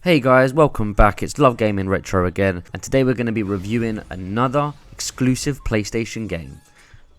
Hey guys, welcome back. It's Love Gaming Retro again, and today we're going to be reviewing another exclusive PlayStation game.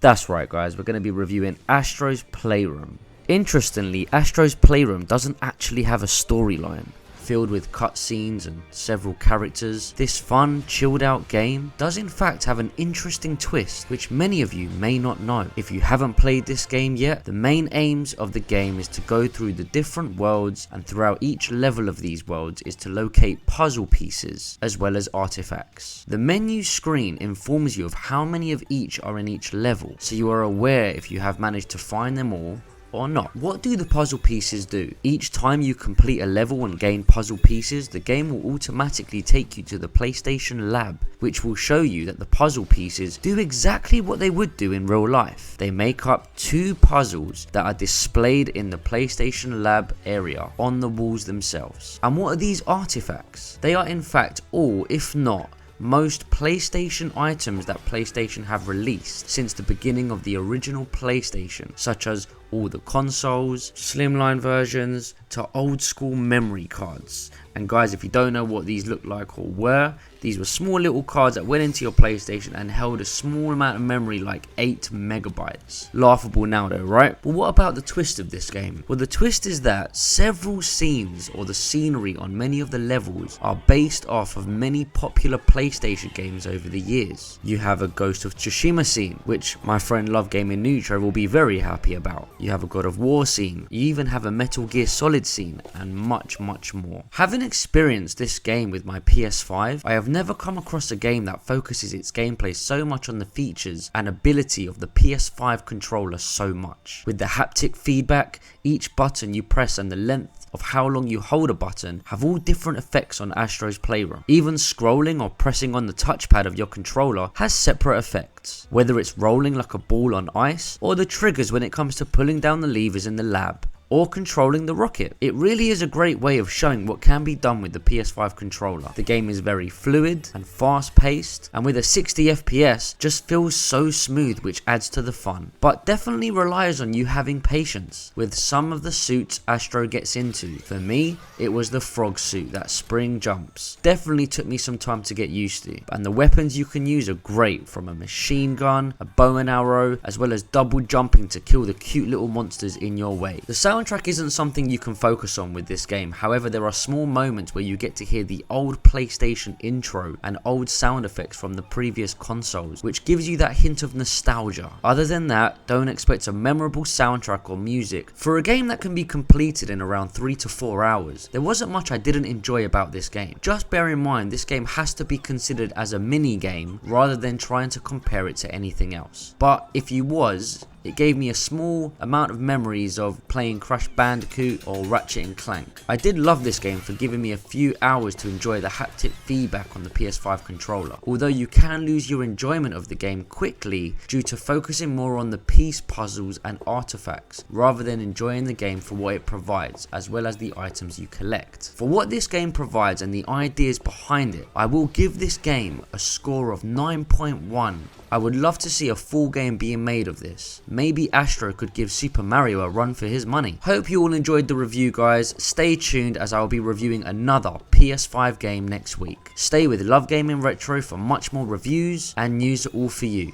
That's right guys, we're going to be reviewing Astro's Playroom. Interestingly, Astro's Playroom doesn't actually have a storyline. Filled with cutscenes and several characters, this fun, chilled out game does in fact have an interesting twist which many of you may not know. If you haven't played this game yet, the main aims of the game is to go through the different worlds, and throughout each level of these worlds is to locate puzzle pieces as well as artifacts. The menu screen informs you of how many of each are in each level, so you are aware if you have managed to find them all or not. What do the puzzle pieces do? Each time you complete a level and gain puzzle pieces, the game will automatically take you to the PlayStation lab, which will show you that the puzzle pieces do exactly what they would do in real life. They make up two puzzles that are displayed in the PlayStation lab area on the walls themselves. And what are these artifacts? They are in fact all, if not most, PlayStation items that PlayStation have released since the beginning of the original PlayStation, such as all the consoles, slimline versions, to old school memory cards. And guys, if you don't know what these look like or were, these were small little cards that went into your PlayStation and held a small amount of memory, like 8 megabytes. Laughable now though, right? But what about the twist of this game? Well, the twist is that several scenes or the scenery on many of the levels are based off of many popular PlayStation games over the years. You have a Ghost of Tsushima scene, which my friend Love Gaming Nitro will be very happy about. You have a God of War scene. You even have a Metal Gear Solid scene, and much more. Having experienced this game with my PS5, I have never come across a game that focuses its gameplay so much on the features and ability of the PS5 controller so much. With the haptic feedback, each button you press and the length of how long you hold a button have all different effects on Astro's Playroom. Even scrolling or pressing on the touchpad of your controller has separate effects, whether it's rolling like a ball on ice, or the triggers when it comes to pulling down the levers in the lab, or controlling the rocket. It really is a great way of showing what can be done with the PS5 controller. The game is very fluid and fast paced, and with a 60 FPS just feels so smooth, which adds to the fun, but definitely relies on you having patience with some of the suits Astro gets into. For me, it was the frog suit that spring jumps. Definitely took me some time to get used to, and the weapons you can use are great, from a machine gun, a bow and arrow, as well as double jumping to kill the cute little monsters in your way. The soundtrack isn't something you can focus on with this game, however there are small moments where you get to hear the old PlayStation intro and old sound effects from the previous consoles, which gives you that hint of nostalgia. Other than that, don't expect a memorable soundtrack or music. For a game that can be completed in around 3 to 4 hours, there wasn't much I didn't enjoy about this game. Just bear in mind, this game has to be considered as a mini game rather than trying to compare it to anything else. But if you was, it gave me a small amount of memories of playing Crash Bandicoot or Ratchet and Clank. I did love this game for giving me a few hours to enjoy the haptic feedback on the PS5 controller, although you can lose your enjoyment of the game quickly due to focusing more on the piece puzzles and artifacts rather than enjoying the game for what it provides as well as the items you collect. For what this game provides and the ideas behind it, I will give this game a score of 9.1. I would love to see a full game being made of this. Maybe Astro could give Super Mario a run for his money. Hope you all enjoyed the review guys. Stay tuned as I will be reviewing another PS5 game next week. Stay with Love Gaming Retro for much more reviews and news all for you.